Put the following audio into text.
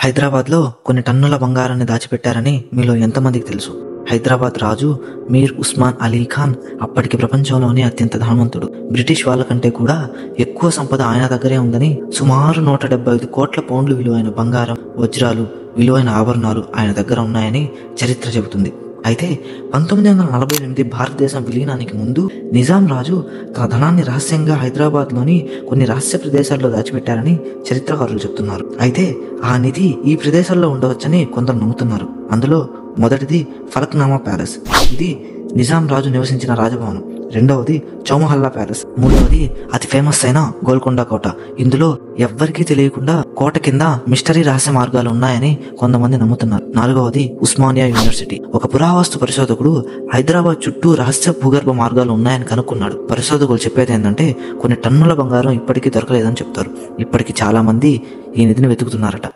హైదరాబాద్లో కొన్ని టన్నుల బంగారాన్ని దాచిపెట్టారని మీలో ఎంతమందికి తెలుసు? హైదరాబాద్ రాజు మీర్ ఉస్మాన్ అలీ ఖాన్ అప్పటికి ప్రపంచంలోనే అత్యంత ధనవంతుడు. బ్రిటిష్ వాళ్ళ కంటే కూడా ఎక్కువ సంపద ఆయన దగ్గరే ఉందని, సుమారు 175 కోట్ల పౌండ్లు విలువైన బంగారం, వజ్రాలు, విలువైన ఆభరణాలు ఆయన దగ్గర ఉన్నాయని చరిత్ర చెబుతుంది. అయితే 1948 భారతదేశం విలీనానికి ముందు నిజాం రాజు తన ధనాన్ని రహస్యంగా హైదరాబాద్లోని కొన్ని రహస్య ప్రదేశాల్లో దాచిపెట్టారని చరిత్రకారులు చెప్తున్నారు. అయితే ఆ నిధి ఈ ప్రదేశాల్లో ఉండవచ్చని కొందరు నమ్ముతున్నారు. అందులో మొదటిది ఫలక్నామా ప్యాలెస్. ఇది నిజాం రాజు నివసించిన రాజభవనం. రెండవది చౌమహల్లా ప్యాలెస్. మూడవది అతి ఫేమస్ అయిన గోల్కొండ కోట. ఇందులో ఎవ్వరికీ తెలియకుండా కోట కింద మిస్టరీ రహస్య మార్గాలు ఉన్నాయని కొంతమంది నమ్ముతున్నారు. నాలుగవది ఉస్మానియా యూనివర్సిటీ. ఒక పురావస్తు పరిశోధకుడు హైదరాబాద్ చుట్టూ రహస్య భూగర్భ మార్గాలు ఉన్నాయని కనుక్కున్నాడు. పరిశోధకులు చెప్పేది ఏంటంటే కొన్ని టన్నుల బంగారం ఇప్పటికీ దొరకలేదని చెప్తారు. ఇప్పటికీ చాలా మంది ఈ నిధిని వెతుకుతున్నారట.